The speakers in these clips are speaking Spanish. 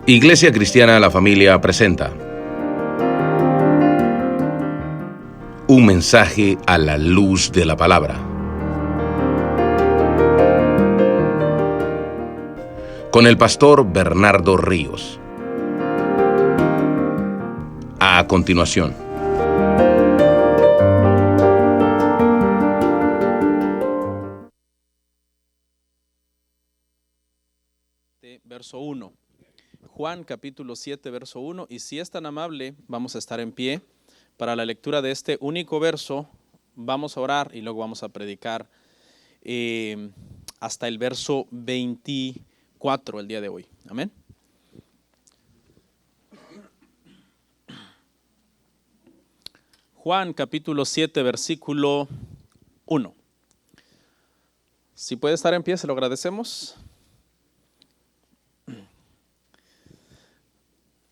Iglesia Cristiana La Familia presenta un mensaje a la luz de la palabra, con el pastor Bernardo Ríos. A continuación. Verso 1. Juan capítulo 7, verso 1. Y si es tan amable, vamos a estar en pie para la lectura de este único verso. Vamos a orar y luego vamos a predicar hasta el verso 24 el día de hoy. Amén. Juan capítulo 7, versículo 1. Si puede estar en pie, se lo agradecemos.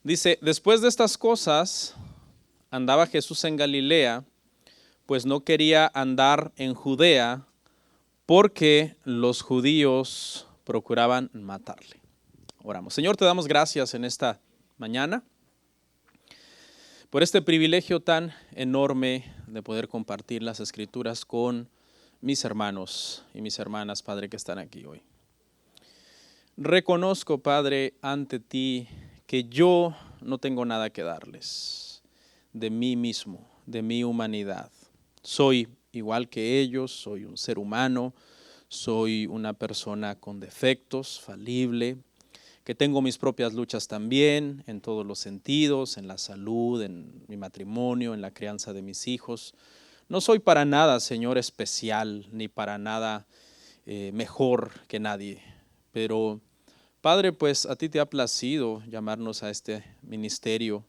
Dice, después de estas cosas, andaba Jesús en Galilea, pues no quería andar en Judea, porque los judíos procuraban matarle. Oramos. Señor, te damos gracias en esta mañana por este privilegio tan enorme de poder compartir las Escrituras con mis hermanos y mis hermanas, Padre, que están aquí hoy. Reconozco, Padre, ante ti que yo no tengo nada que darles de mí mismo, de mi humanidad. Soy igual que ellos, soy un ser humano, soy una persona con defectos, falible, que tengo mis propias luchas también en todos los sentidos, en la salud, en mi matrimonio, en la crianza de mis hijos. No soy para nada, Señor, especial, ni para nada mejor que nadie, pero Padre, pues a ti te ha placido llamarnos a este ministerio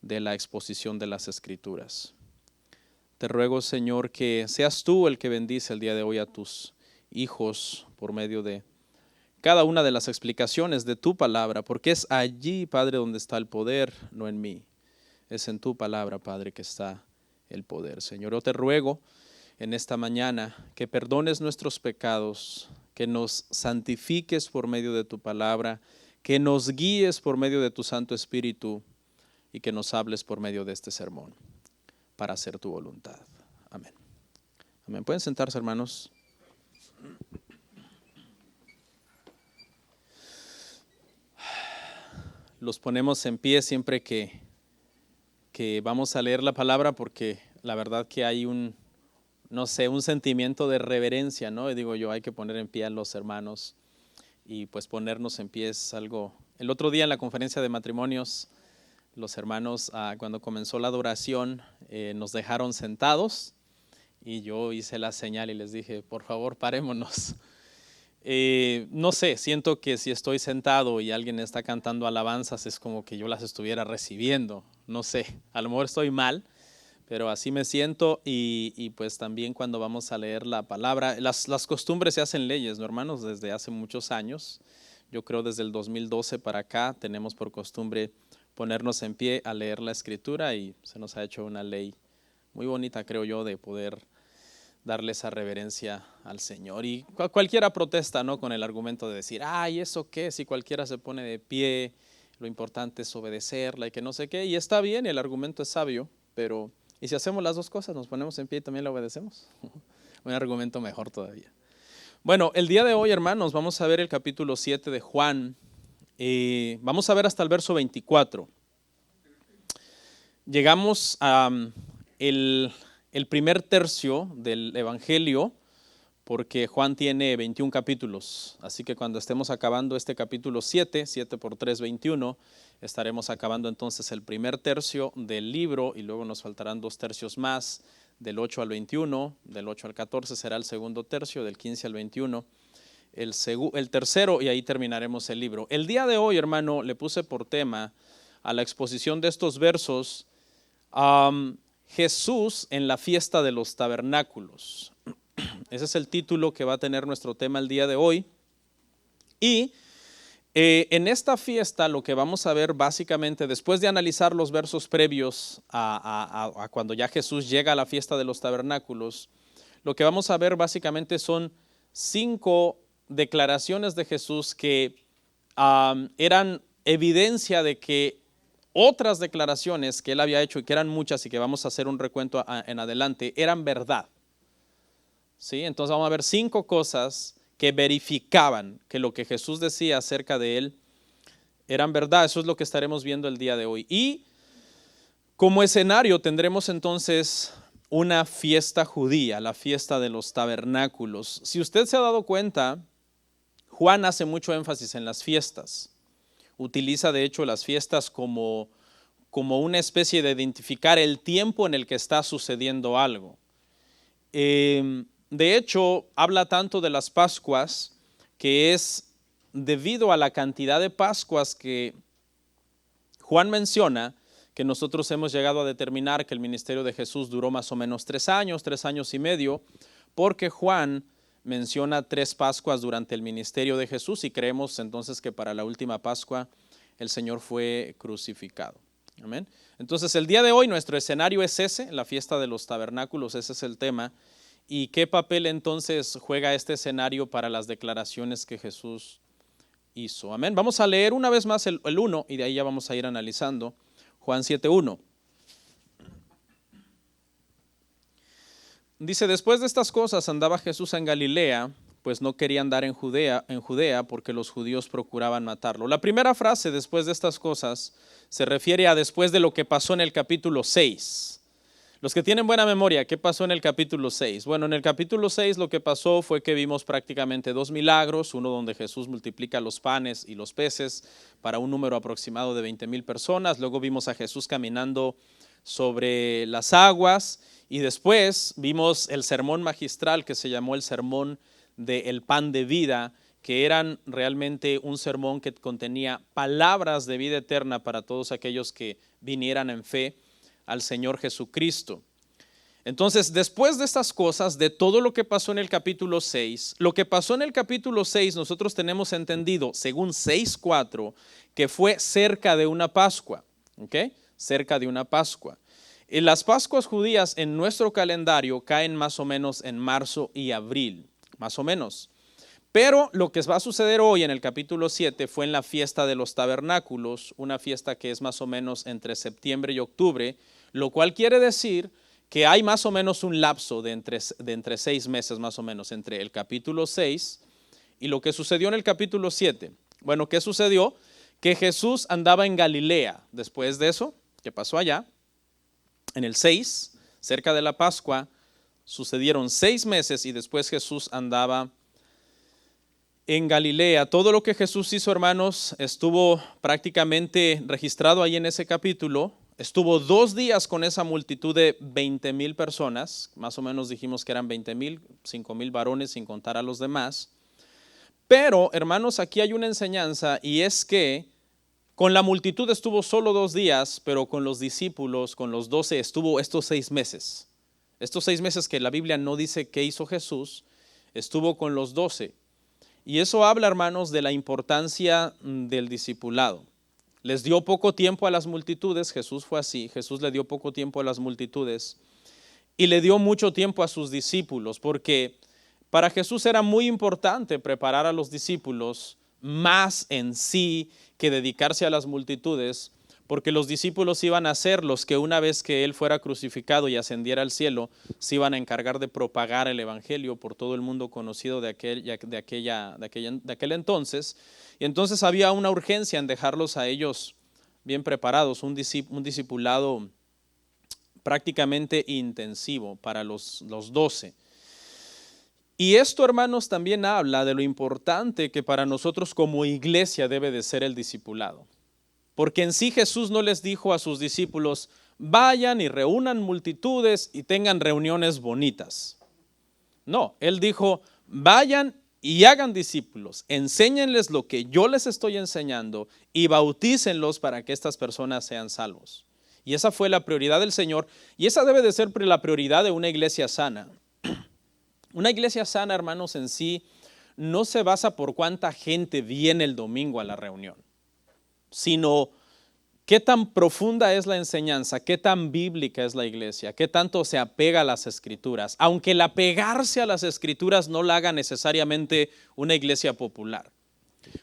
de la exposición de las Escrituras. Te ruego, Señor, que seas tú el que bendice el día de hoy a tus hijos por medio de cada una de las explicaciones de tu palabra, porque es allí, Padre, donde está el poder, no en mí. Es en tu palabra, Padre, que está el poder. Señor, yo te ruego en esta mañana que perdones nuestros pecados, que nos santifiques por medio de tu palabra, que nos guíes por medio de tu Santo Espíritu y que nos hables por medio de este sermón para hacer tu voluntad. Amén. Amén. ¿Pueden sentarse, hermanos? Los ponemos en pie siempre que vamos a leer la palabra porque la verdad que hay un sentimiento de reverencia, ¿no? Y digo yo, hay que poner en pie a los hermanos y pues ponernos en pie es algo. El otro día en la conferencia de matrimonios, los hermanos cuando comenzó la adoración nos dejaron sentados y yo hice la señal y les dije, por favor, parémonos. No sé, siento que si estoy sentado y alguien está cantando alabanzas es como que yo las estuviera recibiendo, no sé, a lo mejor estoy mal, pero así me siento y pues también cuando vamos a leer la palabra, las costumbres se hacen leyes, ¿no, hermanos? Desde hace muchos años, yo creo desde el 2012 para acá tenemos por costumbre ponernos en pie a leer la Escritura y se nos ha hecho una ley muy bonita, creo yo, de poder darle esa reverencia al Señor. Y cualquiera protesta, ¿no? Con el argumento de decir, ay, ¿eso qué? Si cualquiera se pone de pie, lo importante es obedecerla y que no sé qué, y está bien, el argumento es sabio, pero ¿y si hacemos las dos cosas? ¿Nos ponemos en pie y también la obedecemos? Un argumento mejor todavía. Bueno, el día de hoy, hermanos, vamos a ver el capítulo 7 de Juan. Vamos a ver hasta el verso 24. Llegamos a el primer tercio del Evangelio, porque Juan tiene 21 capítulos, así que cuando estemos acabando este capítulo 7 por 3, 21, estaremos acabando entonces el primer tercio del libro y luego nos faltarán 2 tercios más, del 8 al 21, del 8 al 14 será el segundo tercio, del 15 al 21, el tercero y ahí terminaremos el libro. El día de hoy, hermano, le puse por tema a la exposición de estos versos Jesús en la fiesta de los tabernáculos. Ese es el título que va a tener nuestro tema el día de hoy. Y en esta fiesta lo que vamos a ver básicamente, después de analizar los versos previos a cuando ya Jesús llega a la fiesta de los tabernáculos, lo que vamos a ver básicamente son 5 declaraciones de Jesús que eran evidencia de que otras declaraciones que él había hecho, y que eran muchas y que vamos a hacer un recuento en adelante, eran verdad. ¿Sí? Entonces vamos a ver 5 cosas que verificaban que lo que Jesús decía acerca de él eran verdad. Eso es lo que estaremos viendo el día de hoy. Y como escenario tendremos entonces una fiesta judía, la fiesta de los tabernáculos. Si usted se ha dado cuenta, Juan hace mucho énfasis en las fiestas. Utiliza de hecho las fiestas como una especie de identificar el tiempo en el que está sucediendo algo. De hecho, habla tanto de las Pascuas que es debido a la cantidad de Pascuas que Juan menciona, que nosotros hemos llegado a determinar que el ministerio de Jesús duró más o menos 3 años y medio, porque Juan menciona 3 Pascuas durante el ministerio de Jesús y creemos entonces que para la última Pascua el Señor fue crucificado. Amén. Entonces el día de hoy nuestro escenario es ese, la fiesta de los tabernáculos, ese es el tema. ¿Y qué papel entonces juega este escenario para las declaraciones que Jesús hizo? Amén. Vamos a leer una vez más el 1 y de ahí ya vamos a ir analizando. Juan 7:1. Dice, después de estas cosas andaba Jesús en Galilea, pues no quería andar en Judea porque los judíos procuraban matarlo. La primera frase, después de estas cosas, se refiere a después de lo que pasó en el capítulo 6. Los que tienen buena memoria, ¿qué pasó en el capítulo 6? Bueno, en el capítulo 6 lo que pasó fue que vimos prácticamente 2 milagros, uno donde Jesús multiplica los panes y los peces para un número aproximado de 20,000 personas, luego vimos a Jesús caminando sobre las aguas y después vimos el sermón magistral que se llamó el sermón del pan de vida, que eran realmente un sermón que contenía palabras de vida eterna para todos aquellos que vinieran en fe al Señor Jesucristo. Entonces, después de estas cosas, de todo lo que pasó en el capítulo 6, lo que pasó en el capítulo 6, nosotros tenemos entendido, según 6:4, que fue cerca de una Pascua, ¿ok? Cerca de una Pascua. Y las Pascuas judías en nuestro calendario caen más o menos en marzo y abril, más o menos. Pero lo que va a suceder hoy en el capítulo 7 fue en la fiesta de los tabernáculos, una fiesta que es más o menos entre septiembre y octubre, lo cual quiere decir que hay más o menos un lapso de entre 6 meses más o menos entre el capítulo 6 y lo que sucedió en el capítulo 7. Bueno, ¿qué sucedió? Que Jesús andaba en Galilea. Después de eso, ¿qué pasó allá? En el 6, cerca de la Pascua, sucedieron 6 meses y después Jesús andaba en Galilea. Todo lo que Jesús hizo, hermanos, estuvo prácticamente registrado ahí en ese capítulo. Estuvo 2 días con esa multitud de 20,000 personas, más o menos dijimos que eran 20,000, 5,000 varones sin contar a los demás. Pero, hermanos, aquí hay una enseñanza y es que con la multitud estuvo solo 2 días, pero con los discípulos, con los 12, estuvo estos 6 meses. Estos 6 meses que la Biblia no dice qué hizo Jesús, estuvo con los 12. Y eso habla, hermanos, de la importancia del discipulado. Les dio poco tiempo a las multitudes, Jesús fue así, Jesús le dio poco tiempo a las multitudes y le dio mucho tiempo a sus discípulos, porque para Jesús era muy importante preparar a los discípulos más en sí que dedicarse a las multitudes, porque los discípulos iban a ser los que una vez que Él fuera crucificado y ascendiera al cielo, se iban a encargar de propagar el evangelio por todo el mundo conocido de aquel entonces. Y entonces había una urgencia en dejarlos a ellos bien preparados, un discipulado prácticamente intensivo para los 12. Y esto, hermanos, también habla de lo importante que para nosotros como iglesia debe de ser el discipulado. Porque en sí Jesús no les dijo a sus discípulos, vayan y reúnan multitudes y tengan reuniones bonitas. No, Él dijo, vayan y hagan discípulos, enséñenles lo que yo les estoy enseñando y bautícenlos para que estas personas sean salvos. Y esa fue la prioridad del Señor y esa debe de ser la prioridad de una iglesia sana. Una iglesia sana, hermanos, en sí no se basa por cuánta gente viene el domingo a la reunión, sino qué tan profunda es la enseñanza, qué tan bíblica es la iglesia, qué tanto se apega a las escrituras, aunque el apegarse a las escrituras no la haga necesariamente una iglesia popular.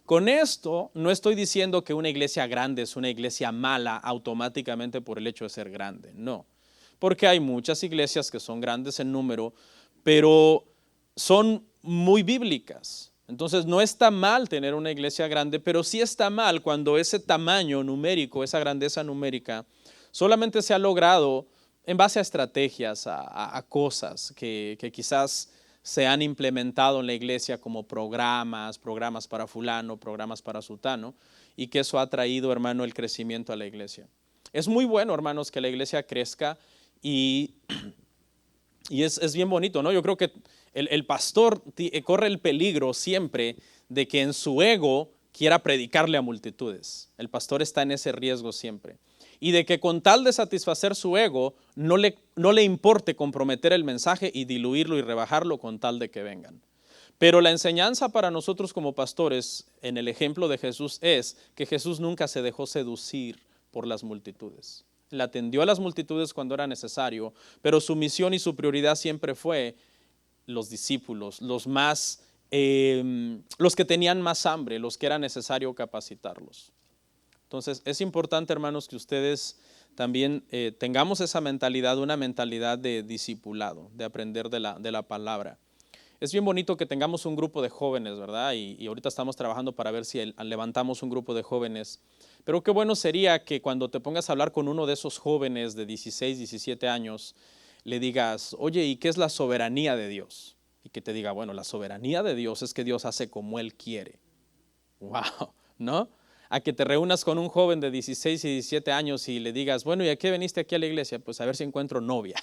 Con esto no estoy diciendo que una iglesia grande es una iglesia mala automáticamente por el hecho de ser grande, no. Porque hay muchas iglesias que son grandes en número, pero son muy bíblicas. Entonces no está mal tener una iglesia grande, pero sí está mal cuando ese tamaño numérico, esa grandeza numérica, solamente se ha logrado en base a estrategias, a cosas que quizás se han implementado en la iglesia como programas para fulano, programas para sutano, y que eso ha traído, hermano, el crecimiento a la iglesia. Es muy bueno, hermanos, que la iglesia crezca y es bien bonito, ¿no? Yo creo que el pastor corre el peligro siempre de que en su ego quiera predicarle a multitudes. El pastor está en ese riesgo siempre. Y de que con tal de satisfacer su ego, no le importe comprometer el mensaje y diluirlo y rebajarlo con tal de que vengan. Pero la enseñanza para nosotros como pastores, en el ejemplo de Jesús, es que Jesús nunca se dejó seducir por las multitudes. Él atendió a las multitudes cuando era necesario, pero su misión y su prioridad siempre fue los discípulos, los que tenían más hambre, los que era necesario capacitarlos. Entonces es importante, hermanos, que ustedes también tengamos esa mentalidad, una mentalidad de discipulado, de aprender de la palabra. Es bien bonito que tengamos un grupo de jóvenes, ¿verdad? Y ahorita estamos trabajando para ver si levantamos un grupo de jóvenes. Pero qué bueno sería que cuando te pongas a hablar con uno de esos jóvenes de 16, 17 años, le digas, oye, ¿y qué es la soberanía de Dios? Y que te diga, bueno, la soberanía de Dios es que Dios hace como Él quiere. ¡Wow! ¿No? A que te reúnas con un joven de 16 y 17 años y le digas, bueno, ¿y a qué viniste aquí a la iglesia? Pues a ver si encuentro novia,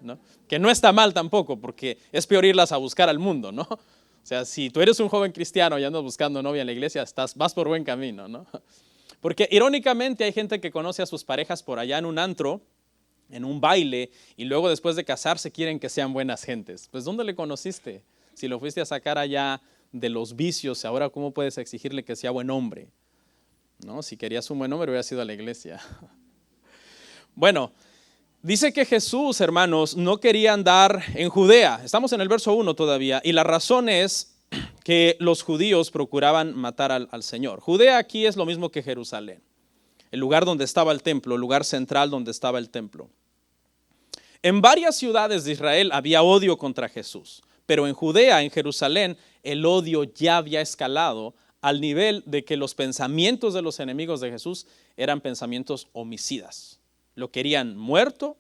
¿no? Que no está mal tampoco, porque es peor irlas a buscar al mundo, ¿no? O sea, si tú eres un joven cristiano y andas buscando novia en la iglesia, vas por buen camino, ¿no? Porque irónicamente hay gente que conoce a sus parejas por allá en un antro, en un baile, y luego después de casarse quieren que sean buenas gentes. Pues ¿dónde le conociste? Si lo fuiste a sacar allá de los vicios, ahora ¿cómo puedes exigirle que sea buen hombre? No, si querías un buen hombre hubieras ido a la iglesia. Bueno, dice que Jesús, hermanos, no quería andar en Judea. Estamos en el verso 1 todavía, y la razón es que los judíos procuraban matar al Señor. Judea aquí es lo mismo que Jerusalén, el lugar donde estaba el templo, el lugar central donde estaba el templo. En varias ciudades de Israel había odio contra Jesús, pero en Judea, en Jerusalén, el odio ya había escalado al nivel de que los pensamientos de los enemigos de Jesús eran pensamientos homicidas. Lo querían muerto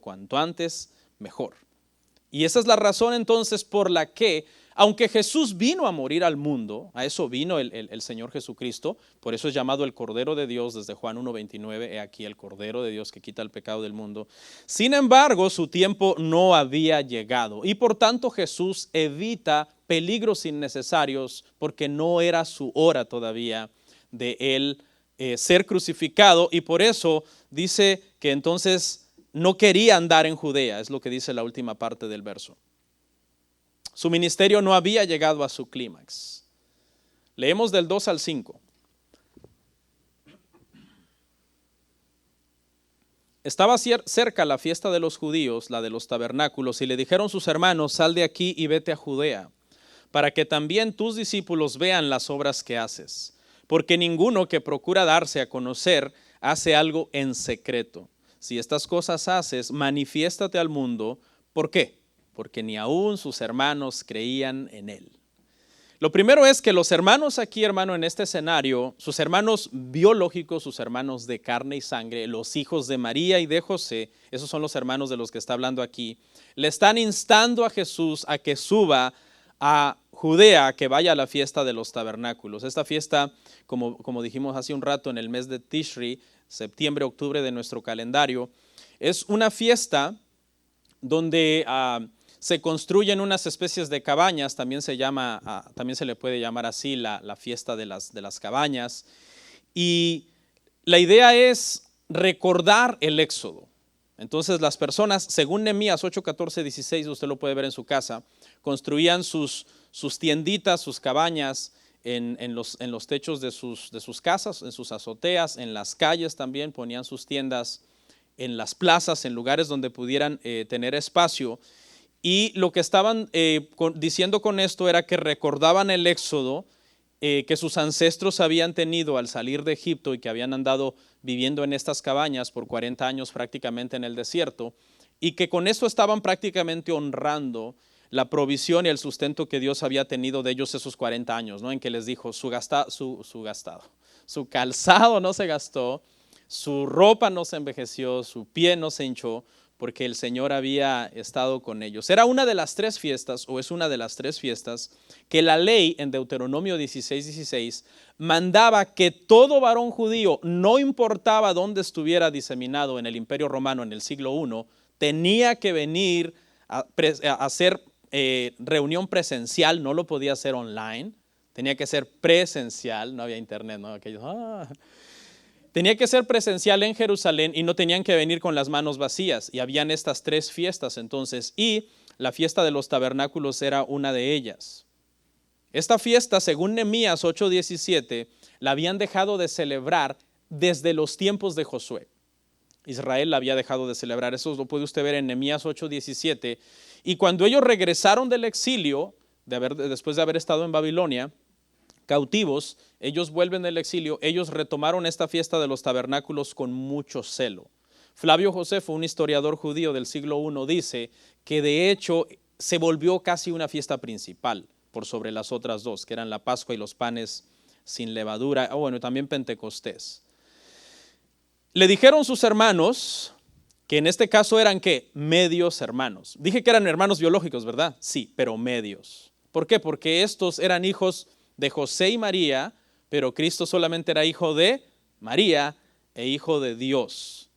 cuanto antes, mejor. Y esa es la razón entonces por la que, aunque Jesús vino a morir al mundo, a eso vino el Señor Jesucristo, por eso es llamado el Cordero de Dios desde Juan 1:29, he aquí el Cordero de Dios que quita el pecado del mundo. Sin embargo, su tiempo no había llegado y por tanto Jesús evita peligros innecesarios porque no era su hora todavía de él ser crucificado, y por eso dice que entonces no quería andar en Judea, es lo que dice la última parte del verso. Su ministerio no había llegado a su clímax. Leemos del 2 al 5. Estaba cerca la fiesta de los judíos, la de los tabernáculos, y le dijeron sus hermanos, sal de aquí y vete a Judea, para que también tus discípulos vean las obras que haces. Porque ninguno que procura darse a conocer hace algo en secreto. Si estas cosas haces, manifiéstate al mundo. ¿Por qué? Porque ni aún sus hermanos creían en él. Lo primero es que los hermanos aquí, hermano, en este escenario, sus hermanos biológicos, sus hermanos de carne y sangre, los hijos de María y de José, esos son los hermanos de los que está hablando aquí, le están instando a Jesús a que suba a Judea, que vaya a la fiesta de los tabernáculos. Esta fiesta, como dijimos hace un rato, en el mes de Tishri, septiembre, octubre de nuestro calendario, es una fiesta donde se construyen unas especies de cabañas, también se le puede llamar así la fiesta de las cabañas, y la idea es recordar el éxodo. Entonces las personas, según Nehemías 8, 14, 16, usted lo puede ver en su casa, construían sus tienditas, sus cabañas en los techos de sus casas, en sus azoteas, en las calles también ponían sus tiendas, en las plazas, en lugares donde pudieran tener espacio. Y lo que estaban diciendo con esto era que recordaban el éxodo que sus ancestros habían tenido al salir de Egipto y que habían andado viviendo en estas cabañas por 40 años prácticamente en el desierto, y que con eso estaban prácticamente honrando la provisión y el sustento que Dios había tenido de ellos esos 40 años, ¿no? En que les dijo, su calzado no se gastó, su ropa no se envejeció, su pie no se hinchó, porque el Señor había estado con ellos. Era una de las tres fiestas, o es una de las tres fiestas, que la ley en Deuteronomio 16:16 mandaba que todo varón judío, no importaba dónde estuviera diseminado en el Imperio Romano en el siglo I, tenía que venir a hacer reunión presencial, no lo podía hacer online, tenía que ser presencial, no había internet, ¿no? Aquellos, tenía que ser presencial en Jerusalén y no tenían que venir con las manos vacías. Y habían estas tres fiestas entonces, y la fiesta de los tabernáculos era una de ellas. Esta fiesta, según Nehemías 8:17, la habían dejado de celebrar desde los tiempos de Josué. Israel la había dejado de celebrar. Eso lo puede usted ver en Nehemías 8:17. Y cuando ellos regresaron del exilio, después de haber estado en Babilonia, cautivos, ellos vuelven del exilio, ellos retomaron esta fiesta de los tabernáculos con mucho celo. Flavio Josefo, un historiador judío del siglo I, dice que de hecho se volvió casi una fiesta principal por sobre las otras dos, que eran la Pascua y los panes sin levadura, bueno, también Pentecostés. Le dijeron sus hermanos, que en este caso eran ¿qué? Medios hermanos. Dije que eran hermanos biológicos, ¿verdad? Sí, pero medios. ¿Por qué? Porque estos eran hijos de José y María, pero Cristo solamente era hijo de María e hijo de Dios.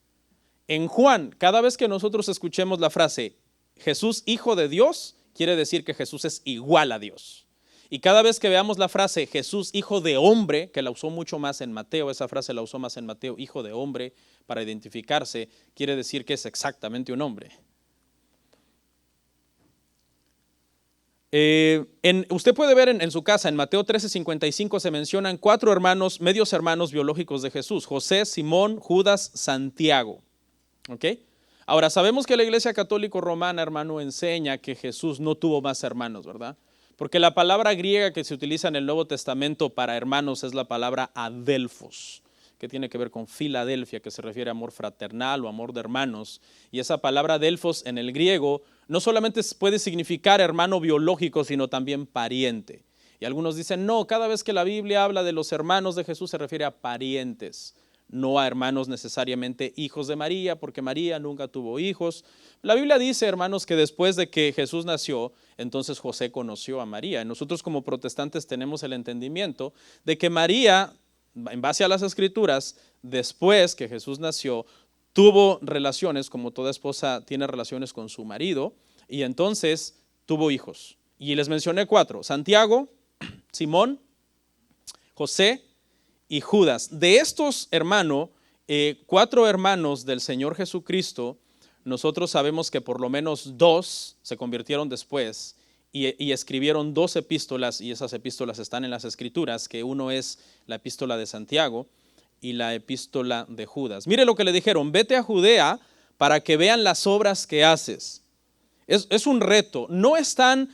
En Juan, cada vez que nosotros escuchemos la frase Jesús hijo de Dios, quiere decir que Jesús es igual a Dios. Y cada vez que veamos la frase Jesús hijo de hombre, que la usó mucho más en Mateo, esa frase la usó más en Mateo, hijo de hombre, para identificarse, quiere decir que es exactamente un hombre. Usted puede ver en su casa, en Mateo 13:55 se mencionan 4 hermanos, medios hermanos biológicos de Jesús: José, Simón, Judas, Santiago. ¿Ok? Ahora, sabemos que la Iglesia Católica Romana, hermano, enseña que Jesús no tuvo más hermanos, ¿verdad? Porque la palabra griega que se utiliza en el Nuevo Testamento para hermanos es la palabra adelphos, que tiene que ver con Filadelfia, que se refiere a amor fraternal o amor de hermanos. Y esa palabra adelphos en el griego no solamente puede significar hermano biológico, sino también pariente. Y algunos dicen, no, cada vez que la Biblia habla de los hermanos de Jesús se refiere a parientes, no a hermanos necesariamente hijos de María, porque María nunca tuvo hijos. La Biblia dice, hermanos, que después de que Jesús nació, entonces José conoció a María. Y nosotros como protestantes tenemos el entendimiento de que María, en base a las Escrituras, después que Jesús nació, tuvo relaciones, como toda esposa tiene relaciones con su marido, y entonces tuvo hijos. Y les mencioné 4, Santiago, Simón, José y Judas. De estos hermanos, 4 hermanos del Señor Jesucristo, nosotros sabemos que por lo menos 2 se convirtieron después y escribieron 2 epístolas, y esas epístolas están en las Escrituras, que uno es la epístola de Santiago y la epístola de Judas. Mire lo que le dijeron: vete a Judea para que vean las obras que haces. Es un reto. No están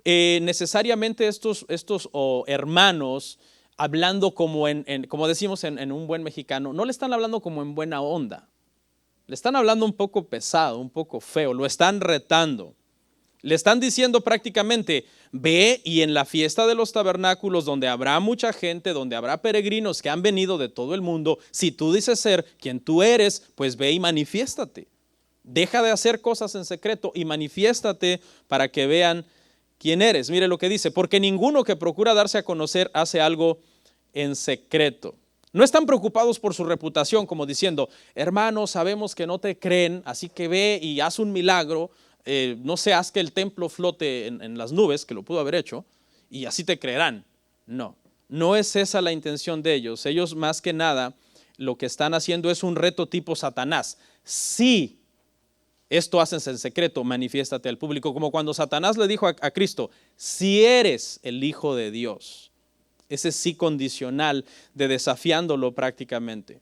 necesariamente estos hermanos hablando como como decimos en un buen mexicano, no le están hablando como en buena onda. Le están hablando un poco pesado, un poco feo, lo están retando. Le están diciendo prácticamente, ve y en la fiesta de los tabernáculos, donde habrá mucha gente, donde habrá peregrinos que han venido de todo el mundo, si tú dices ser quien tú eres, pues ve y manifiéstate. Deja de hacer cosas en secreto y manifiéstate para que vean quién eres. Mire lo que dice: porque ninguno que procura darse a conocer hace algo en secreto. No están preocupados por su reputación, como diciendo, hermano, sabemos que no te creen, así que ve y haz un milagro. No sé, haz que el templo flote en las nubes, que lo pudo haber hecho, y así te creerán. No, no es esa la intención de ellos. Ellos más que nada lo que están haciendo es un reto tipo Satanás. Si esto haces en secreto, manifiéstate al público, como cuando Satanás le dijo a Cristo, si eres el Hijo de Dios. Ese sí condicional de desafiándolo prácticamente.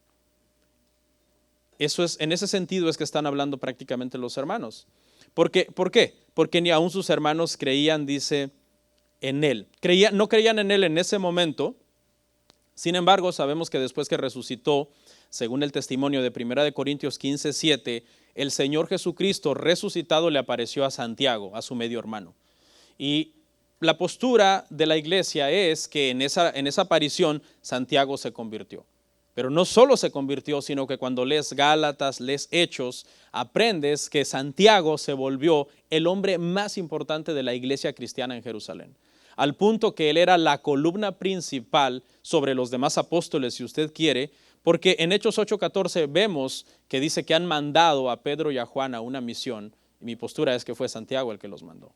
Eso es, en ese sentido es que están hablando prácticamente los hermanos. ¿Por qué? Porque ni aún sus hermanos creían, dice, en él. No creían en él en ese momento. Sin embargo, sabemos que después que resucitó, según el testimonio de 1 Corintios 15:7, el Señor Jesucristo resucitado le apareció a Santiago, a su medio hermano. Y la postura de la iglesia es que en esa aparición Santiago se convirtió. Pero no solo se convirtió, sino que cuando lees Gálatas, lees Hechos, aprendes que Santiago se volvió el hombre más importante de la iglesia cristiana en Jerusalén. Al punto que él era la columna principal sobre los demás apóstoles, si usted quiere, porque en Hechos 8:14 vemos que dice que han mandado a Pedro y a Juan a una misión, y mi postura es que fue Santiago el que los mandó.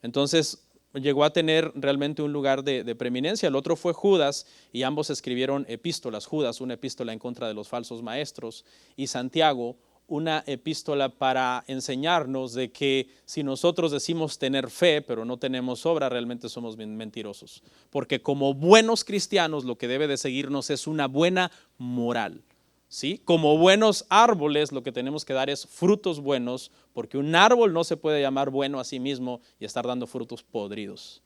Entonces llegó a tener realmente un lugar de preeminencia. El otro fue Judas, y ambos escribieron epístolas. Judas, una epístola en contra de los falsos maestros, y Santiago, una epístola para enseñarnos de que si nosotros decimos tener fe, pero no tenemos obra, realmente somos mentirosos. Porque como buenos cristianos lo que debe de seguirnos es una buena moral. ¿Sí? Como buenos árboles lo que tenemos que dar es frutos buenos, porque un árbol no se puede llamar bueno a sí mismo y estar dando frutos podridos.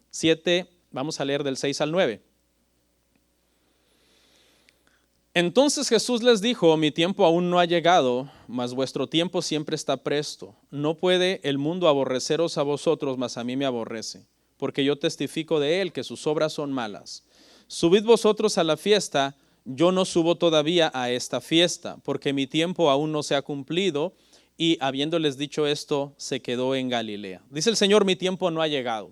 7, vamos a leer del 6 al 9. Entonces Jesús les dijo: mi tiempo aún no ha llegado, mas vuestro tiempo siempre está presto. No puede el mundo aborreceros a vosotros, mas a mí me aborrece, porque yo testifico de él que sus obras son malas. Subid vosotros a la fiesta. Yo no subo todavía a esta fiesta, porque mi tiempo aún no se ha cumplido. Y habiéndoles dicho esto, se quedó en Galilea. Dice el Señor: mi tiempo no ha llegado.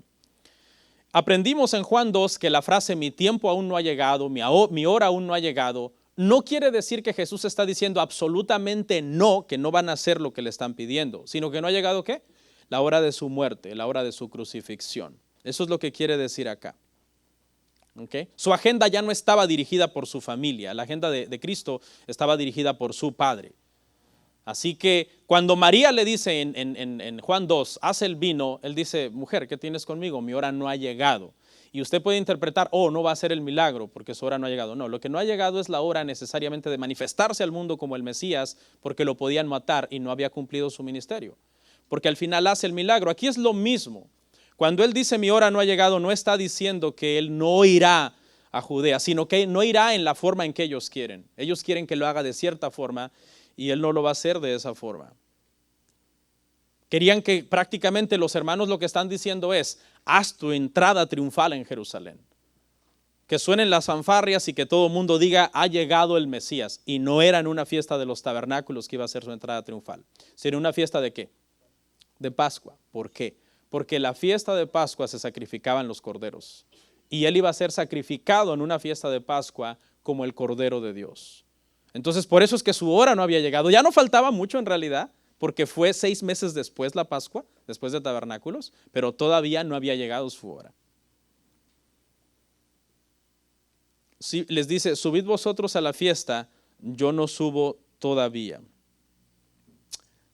Aprendimos en Juan 2 que la frase mi tiempo aún no ha llegado, mi hora aún no ha llegado, no quiere decir que Jesús está diciendo absolutamente no, que no van a hacer lo que le están pidiendo, sino que no ha llegado ¿qué? La hora de su muerte, la hora de su crucifixión. Eso es lo que quiere decir acá. ¿Okay? Su agenda ya no estaba dirigida por su familia, la agenda de Cristo estaba dirigida por su Padre. Así que cuando María le dice en Juan 2, haz el vino, él dice: mujer, ¿qué tienes conmigo? Mi hora no ha llegado. Y usted puede interpretar: oh, no va a ser el milagro porque su hora no ha llegado. No, lo que no ha llegado es la hora necesariamente de manifestarse al mundo como el Mesías, porque lo podían matar y no había cumplido su ministerio. Porque al final hace el milagro. Aquí es lo mismo. Cuando él dice mi hora no ha llegado, no está diciendo que él no irá a Judea, sino que no irá en la forma en que ellos quieren. Ellos quieren que lo haga de cierta forma y él no lo va a hacer de esa forma. Querían que prácticamente los hermanos lo que están diciendo es: haz tu entrada triunfal en Jerusalén. Que suenen las fanfarrias y que todo el mundo diga: ha llegado el Mesías. Y no era en una fiesta de los tabernáculos que iba a ser su entrada triunfal, sino una fiesta ¿de qué? De Pascua. ¿Por qué? Porque la fiesta de Pascua se sacrificaban los corderos. Y él iba a ser sacrificado en una fiesta de Pascua como el Cordero de Dios. Entonces por eso es que su hora no había llegado. Ya no faltaba mucho en realidad, porque fue 6 meses después la Pascua, después de tabernáculos, pero todavía no había llegado su hora. Si les dice: subid vosotros a la fiesta, yo no subo todavía.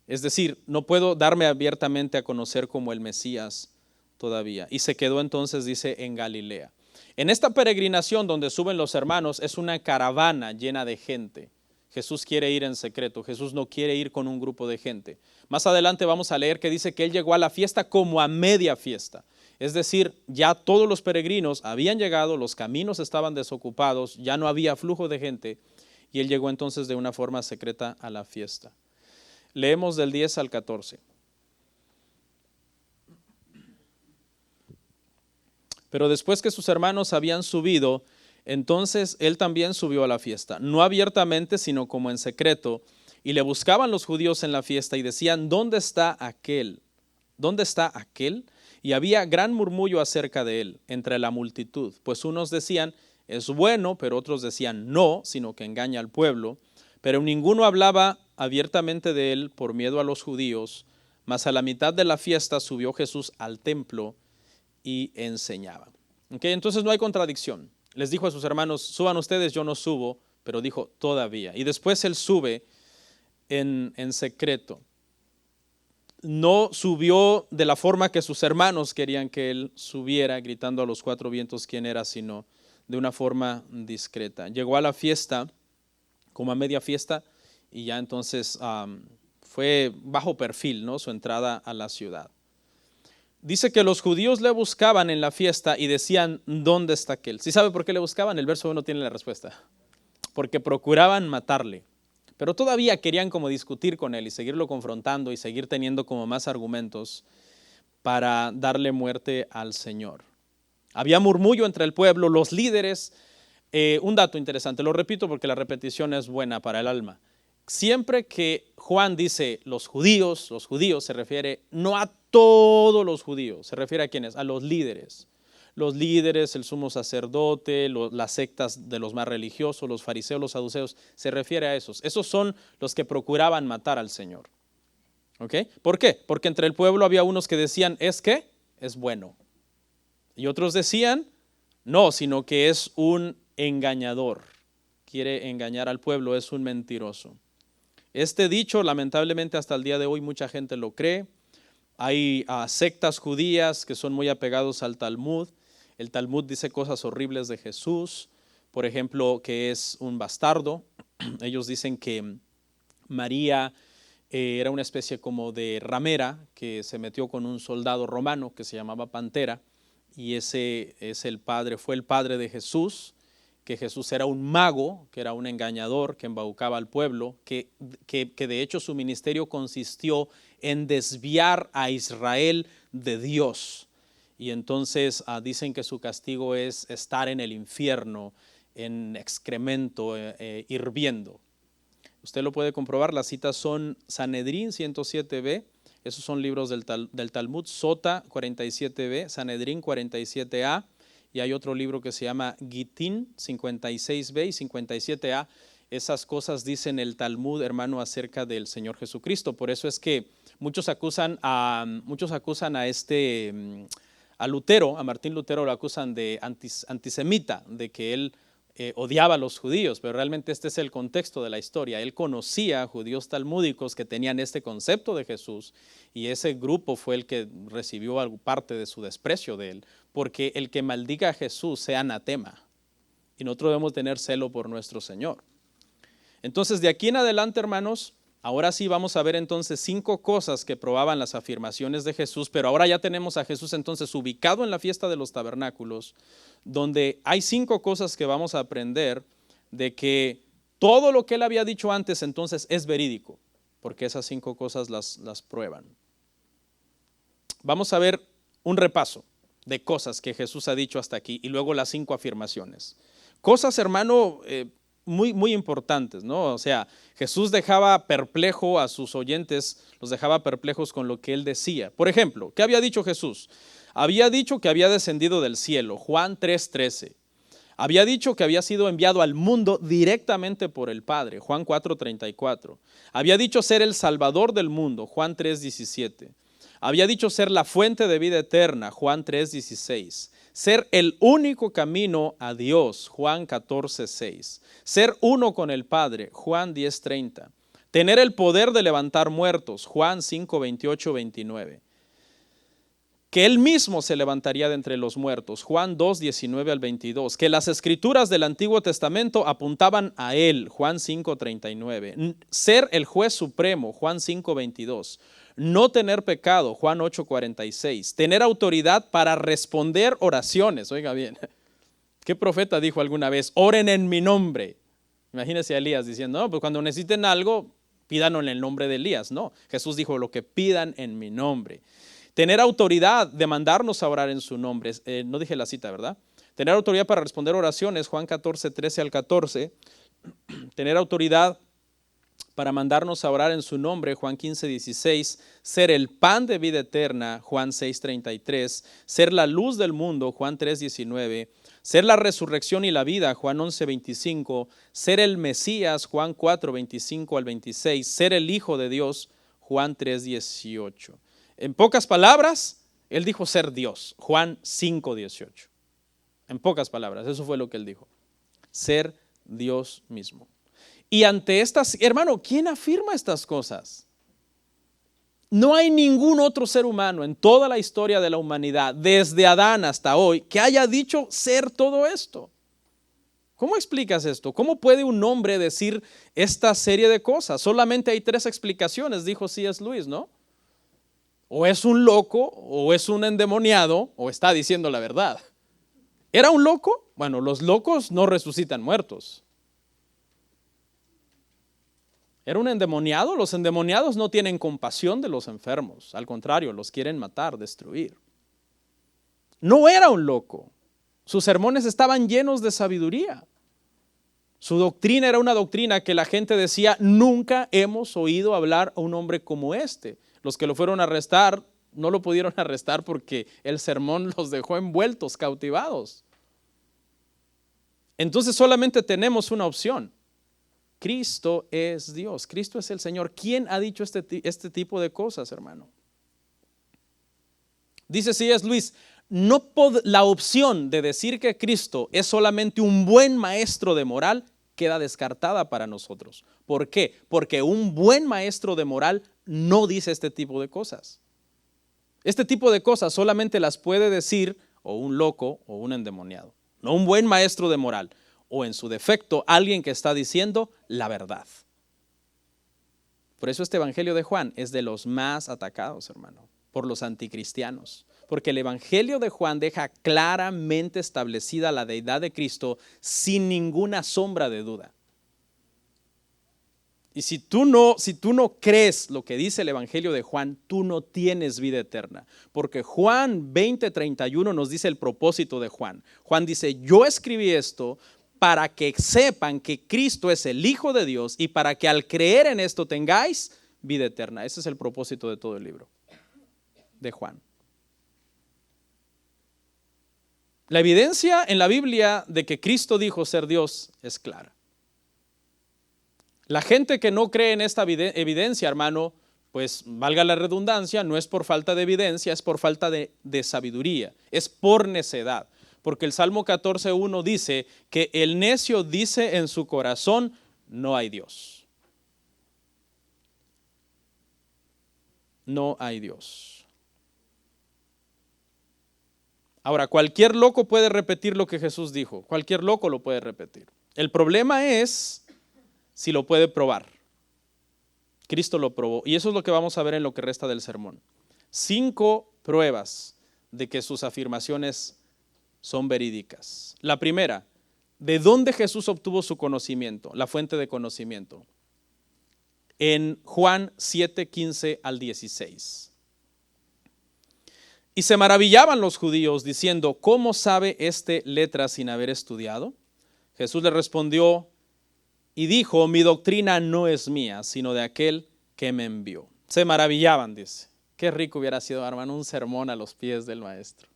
Es decir, no puedo darme abiertamente a conocer como el Mesías todavía. Y se quedó entonces, dice, en Galilea. En esta peregrinación donde suben los hermanos es una caravana llena de gente. Jesús quiere ir en secreto, Jesús no quiere ir con un grupo de gente. Más adelante vamos a leer que dice que él llegó a la fiesta como a media fiesta. Es decir, ya todos los peregrinos habían llegado, los caminos estaban desocupados, ya no había flujo de gente, y él llegó entonces de una forma secreta a la fiesta. Leemos del 10 al 14. Pero después que sus hermanos habían subido, entonces él también subió a la fiesta, no abiertamente, sino como en secreto, y le buscaban los judíos en la fiesta y decían: ¿dónde está aquel? ¿Dónde está aquel? Y había gran murmullo acerca de él entre la multitud, pues unos decían: es bueno, pero otros decían: no, sino que engaña al pueblo. Pero ninguno hablaba abiertamente de él por miedo a los judíos, mas a la mitad de la fiesta subió Jesús al templo y enseñaba. ¿Okay? Entonces no hay contradicción. Les dijo a sus hermanos: suban ustedes, yo no subo, pero dijo todavía. Y después él sube en secreto. No subió de la forma que sus hermanos querían que él subiera, gritando a los 4 vientos quién era, sino de una forma discreta. Llegó a la fiesta como a media fiesta y ya entonces fue bajo perfil, ¿no?, su entrada a la ciudad. Dice que los judíos le buscaban en la fiesta y decían, ¿dónde está aquel? ¿Sí sabe por qué le buscaban? El verso 1 tiene la respuesta. Porque procuraban matarle. Pero todavía querían como discutir con él y seguirlo confrontando y seguir teniendo como más argumentos para darle muerte al Señor. Había murmullo entre el pueblo, los líderes. Un dato interesante, lo repito porque la repetición es buena para el alma. Siempre que Juan dice los judíos se refiere no a todos los judíos, se refiere a quiénes, a los líderes. Los líderes, el sumo sacerdote, las sectas de los más religiosos, los fariseos, los saduceos, se refiere a esos. Esos son los que procuraban matar al Señor. ¿Ok? ¿Por qué? Porque entre el pueblo había unos que decían, ¿es qué? Es bueno. Y otros decían, no, sino que es un engañador. Quiere engañar al pueblo, es un mentiroso. Este dicho, lamentablemente, hasta el día de hoy mucha gente lo cree. Hay sectas judías que son muy apegados al Talmud. El Talmud dice cosas horribles de Jesús. Por ejemplo, que es un bastardo. Ellos dicen que María era una especie como de ramera que se metió con un soldado romano que se llamaba Pantera. Y ese es fue el padre de Jesús. Que Jesús era un mago, que era un engañador, que embaucaba al pueblo, que de hecho su ministerio consistió en desviar a Israel de Dios. Y entonces dicen que su castigo es estar en el infierno, en excremento, hirviendo. Usted lo puede comprobar, las citas son Sanedrín 107b, esos son libros del Talmud, Sota 47b, Sanedrín 47a, y hay otro libro que se llama Gitín 56b y 57a. Esas cosas dicen el Talmud, hermano, acerca del Señor Jesucristo. Por eso es que muchos acusan a Lutero, a Martín Lutero lo acusan de antisemita, de que él odiaba a los judíos, pero realmente este es el contexto de la historia. Él conocía a judíos talmúdicos que tenían este concepto de Jesús y ese grupo fue el que recibió parte de su desprecio de él, porque el que maldiga a Jesús sea anatema y nosotros debemos tener celo por nuestro Señor. Entonces, de aquí en adelante, hermanos, ahora sí vamos a ver entonces 5 cosas que probaban las afirmaciones de Jesús, pero ahora ya tenemos a Jesús entonces ubicado en la fiesta de los tabernáculos, donde hay 5 cosas que vamos a aprender de que todo lo que él había dicho antes entonces es verídico, porque esas 5 cosas las prueban. Vamos a ver un repaso de cosas que Jesús ha dicho hasta aquí y luego las 5 afirmaciones. Cosas, hermano, muy importantes, ¿no? O sea, Jesús dejaba perplejo a sus oyentes, los dejaba perplejos con lo que él decía. Por ejemplo, ¿qué había dicho Jesús? Había dicho que había descendido del cielo, Juan 3:13. Había dicho que había sido enviado al mundo directamente por el Padre, Juan 4:34. Había dicho ser el Salvador del mundo, Juan 3:17. Había dicho ser la fuente de vida eterna, Juan 3:16. Ser el único camino a Dios, Juan 14:6. Ser uno con el Padre, Juan 10:30. Tener el poder de levantar muertos, Juan 5:28-29. Que él mismo se levantaría de entre los muertos, Juan 2:19-22. Que las escrituras del Antiguo Testamento apuntaban a él, Juan 5:39. Ser el juez supremo, Juan 5:22. No tener pecado, Juan 8:46. Tener autoridad para responder oraciones. Oiga bien, ¿qué profeta dijo alguna vez? Oren en mi nombre. Imagínese a Elías diciendo, no, pues cuando necesiten algo, pídanlo en el nombre de Elías. No, Jesús dijo, lo que pidan en mi nombre. Tener autoridad de mandarnos a orar en su nombre. No dije la cita, ¿verdad? Tener autoridad para responder oraciones, Juan 14:13-14. Tener autoridad para mandarnos a orar en su nombre, Juan 15:16, ser el pan de vida eterna, Juan 6:33, ser la luz del mundo, Juan 3:19, ser la resurrección y la vida, Juan 11:25, ser el Mesías, Juan 4:25-26, ser el Hijo de Dios, Juan 3:18. En pocas palabras, él dijo ser Dios, Juan 5:18. En pocas palabras, eso fue lo que él dijo, ser Dios mismo. Y ante estas, hermano, ¿quién afirma estas cosas? No hay ningún otro ser humano en toda la historia de la humanidad, desde Adán hasta hoy, que haya dicho ser todo esto. ¿Cómo explicas esto? ¿Cómo puede un hombre decir esta serie de cosas? Solamente hay 3 explicaciones, dijo C.S. Lewis, ¿no? o es un loco, o es un endemoniado, o está diciendo la verdad. ¿Era un loco? Bueno, los locos no resucitan muertos. ¿Era un endemoniado? Los endemoniados no tienen compasión de los enfermos, al contrario, los quieren matar, destruir. No era un loco. Sus sermones estaban llenos de sabiduría. Su doctrina era una doctrina que la gente decía, nunca hemos oído hablar a un hombre como este. Los que lo fueron a arrestar, no lo pudieron arrestar porque el sermón los dejó envueltos, cautivados. Entonces solamente tenemos una opción. Cristo es Dios, Cristo es el Señor. ¿Quién ha dicho este tipo de cosas, hermano? Dice C.S. Lewis, la opción de decir que Cristo es solamente un buen maestro de moral queda descartada para nosotros. ¿Por qué? Porque un buen maestro de moral no dice este tipo de cosas. Este tipo de cosas solamente las puede decir o un loco o un endemoniado, no un buen maestro de moral, o en su defecto alguien que está diciendo la verdad. Por eso este evangelio de Juan es de los más atacados, hermano, por los anticristianos, porque el evangelio de Juan deja claramente establecida la deidad de Cristo sin ninguna sombra de duda. Y si tú no crees lo que dice el evangelio de Juan, tú no tienes vida eterna, porque Juan 20:31 nos dice el propósito de Juan. Juan dice, yo escribí esto para que sepan que Cristo es el Hijo de Dios y para que al creer en esto tengáis vida eterna. Ese es el propósito de todo el libro de Juan. La evidencia en la Biblia de que Cristo dijo ser Dios es clara. La gente que no cree en esta evidencia, hermano, pues valga la redundancia, no es por falta de evidencia, es por falta de sabiduría, es por necedad. Porque el Salmo 14:1 dice que el necio dice en su corazón, no hay Dios. No hay Dios. Ahora, cualquier loco puede repetir lo que Jesús dijo, cualquier loco lo puede repetir. El problema es si lo puede probar. Cristo lo probó y eso es lo que vamos a ver en lo que resta del sermón. 5 pruebas de que sus afirmaciones son verídicas. La primera, ¿de dónde Jesús obtuvo su conocimiento? La fuente de conocimiento. En Juan 7:15 al 16. Y se maravillaban los judíos diciendo, ¿cómo sabe este letras sin haber estudiado? Jesús le respondió y dijo, mi doctrina no es mía, sino de aquel que me envió. Se maravillaban, dice. Qué rico hubiera sido, hermano, un sermón a los pies del maestro.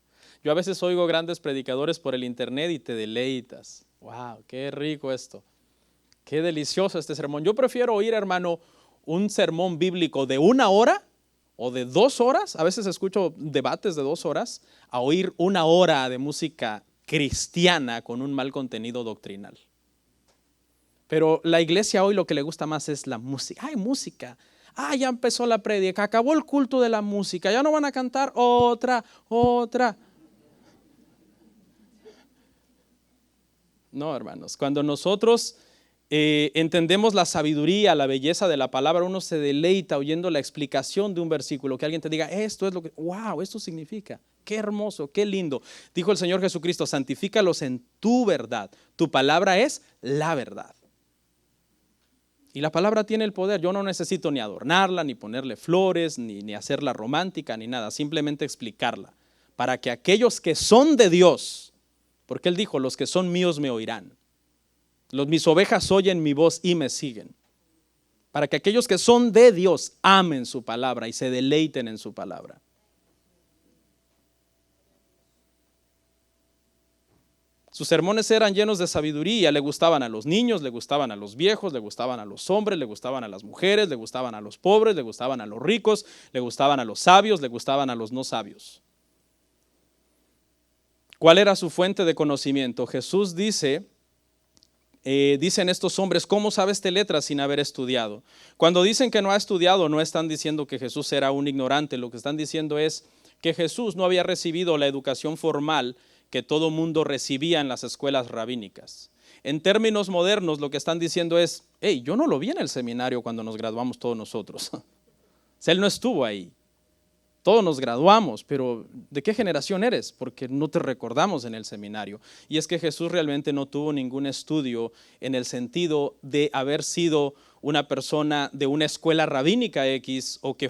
Yo a veces oigo grandes predicadores por el internet y te deleitas. Wow, qué rico esto. Qué delicioso este sermón. Yo prefiero oír, hermano, un sermón bíblico de 1 hora o de 2 horas. A veces escucho debates de 2 horas a oír 1 hora de música cristiana con un mal contenido doctrinal. Pero la iglesia hoy lo que le gusta más es la música. ¡Ay, música! ¡Ah, ya empezó la prédica! Acabó el culto de la música. Ya no van a cantar otra. No, hermanos. Cuando nosotros entendemos la sabiduría, la belleza de la palabra, uno se deleita oyendo la explicación de un versículo. Que alguien te diga, esto es lo que... ¡Wow! Esto significa. ¡Qué hermoso! ¡Qué lindo! Dijo el Señor Jesucristo, santifícalos en tu verdad. Tu palabra es la verdad. Y la palabra tiene el poder. Yo no necesito ni adornarla, ni ponerle flores, ni hacerla romántica, ni nada. Simplemente explicarla. Para que aquellos que son de Dios, porque Él dijo, los que son míos me oirán. Mis ovejas oyen mi voz y me siguen. Para que aquellos que son de Dios amen su palabra y se deleiten en su palabra. Sus sermones eran llenos de sabiduría, le gustaban a los niños, le gustaban a los viejos, le gustaban a los hombres, le gustaban a las mujeres, le gustaban a los pobres, le gustaban a los ricos, le gustaban a los sabios, le gustaban a los no sabios. ¿Cuál era su fuente de conocimiento? Jesús dicen estos hombres, ¿cómo sabe este letra sin haber estudiado? Cuando dicen que no ha estudiado, no están diciendo que Jesús era un ignorante, lo que están diciendo es que Jesús no había recibido la educación formal que todo mundo recibía en las escuelas rabínicas. En términos modernos, lo que están diciendo es, yo no lo vi en el seminario cuando nos graduamos todos nosotros. Él no estuvo ahí. todos nos graduamos, pero ¿de qué generación eres? Porque no te recordamos en el seminario. Y es que Jesús realmente no tuvo ningún estudio en el sentido de haber sido una persona de una escuela rabínica X o que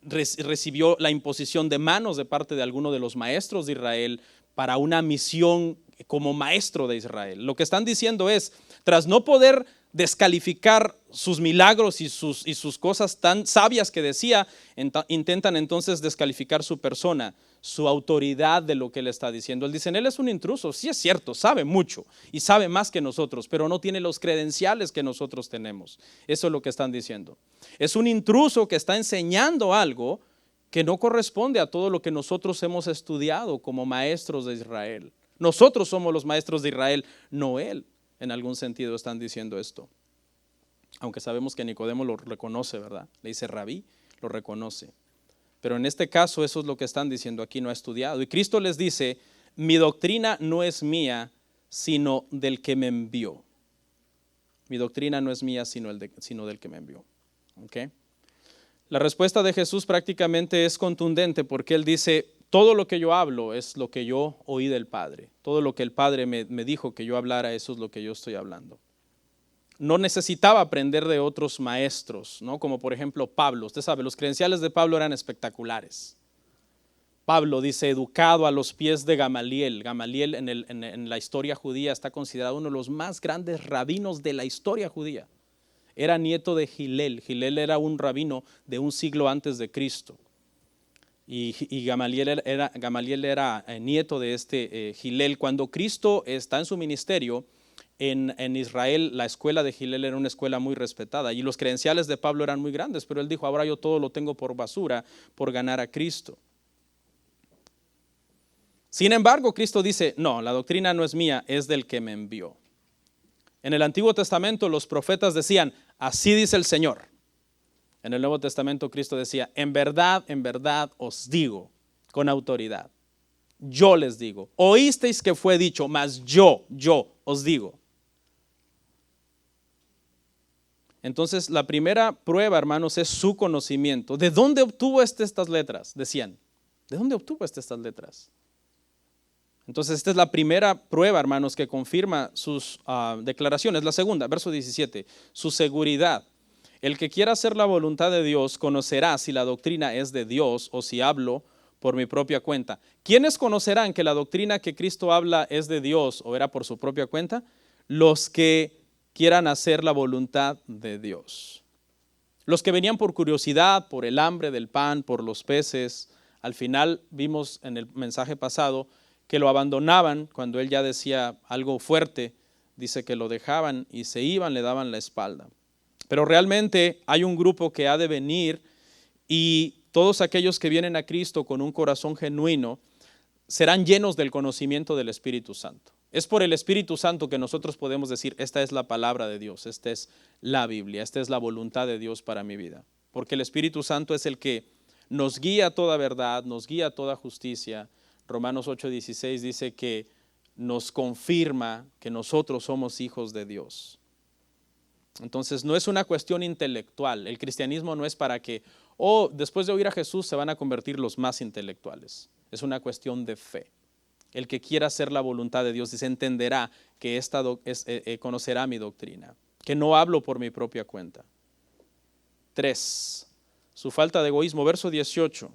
recibió la imposición de manos de parte de alguno de los maestros de Israel para una misión como maestro de Israel. Lo que están diciendo es, tras no poder descalificar sus milagros y sus cosas tan sabias que decía, intentan entonces descalificar su persona, su autoridad de lo que él está diciendo. Él dice, él es un intruso, sí es cierto, sabe mucho y sabe más que nosotros, pero no tiene los credenciales que nosotros tenemos. Eso es lo que están diciendo. Es un intruso que está enseñando algo que no corresponde a todo lo que nosotros hemos estudiado como maestros de Israel. Nosotros somos los maestros de Israel, no él. En algún sentido están diciendo esto. Aunque sabemos que Nicodemo lo reconoce, ¿verdad? Le dice rabí, lo reconoce. Pero en este caso eso es lo que están diciendo aquí, no ha estudiado. Y Cristo les dice, mi doctrina no es mía, sino del que me envió. Mi doctrina no es mía, sino del que me envió. ¿Okay? La respuesta de Jesús prácticamente es contundente porque él dice, todo lo que yo hablo es lo que yo oí del Padre. Todo lo que el Padre me dijo que yo hablara, eso es lo que yo estoy hablando. No necesitaba aprender de otros maestros, ¿no? Como por ejemplo Pablo. Usted sabe, los credenciales de Pablo eran espectaculares. Pablo dice, educado a los pies de Gamaliel. Gamaliel en la historia judía está considerado uno de los más grandes rabinos de la historia judía. Era nieto de Gilel. Gilel era un rabino de un siglo antes de Cristo. Y Gamaliel era nieto de este Gilel. Cuando Cristo está en su ministerio en Israel, la escuela de Gilel era una escuela muy respetada y los credenciales de Pablo eran muy grandes, pero él dijo, ahora yo todo lo tengo por basura por ganar a Cristo. Sin embargo, Cristo dice, no, la doctrina no es mía, es del que me envió. En el Antiguo Testamento los profetas decían, así dice el Señor. En el Nuevo Testamento Cristo decía, en verdad os digo, con autoridad. Yo les digo, oísteis que fue dicho, mas yo os digo. Entonces la primera prueba, hermanos, es su conocimiento. ¿De dónde obtuvo estas letras? Decían, ¿de dónde obtuvo estas letras? Entonces esta es la primera prueba, hermanos, que confirma sus declaraciones. La segunda, verso 17, su seguridad. El que quiera hacer la voluntad de Dios conocerá si la doctrina es de Dios o si hablo por mi propia cuenta. ¿Quiénes conocerán que la doctrina que Cristo habla es de Dios o era por su propia cuenta? Los que quieran hacer la voluntad de Dios. Los que venían por curiosidad, por el hambre del pan, por los peces. Al final vimos en el mensaje pasado que lo abandonaban cuando él ya decía algo fuerte. Dice que lo dejaban y se iban, le daban la espalda. Pero realmente hay un grupo que ha de venir y todos aquellos que vienen a Cristo con un corazón genuino serán llenos del conocimiento del Espíritu Santo. Es por el Espíritu Santo que nosotros podemos decir, esta es la palabra de Dios, esta es la Biblia, esta es la voluntad de Dios para mi vida. Porque el Espíritu Santo es el que nos guía a toda verdad, nos guía a toda justicia. Romanos 8:16 dice que nos confirma que nosotros somos hijos de Dios. Entonces no es una cuestión intelectual. El cristianismo no es para que, después de oír a Jesús se van a convertir los más intelectuales. Es una cuestión de fe. El que quiera hacer la voluntad de Dios dice, entenderá que conocerá mi doctrina, que no hablo por mi propia cuenta. 3. Su falta de egoísmo, verso 18.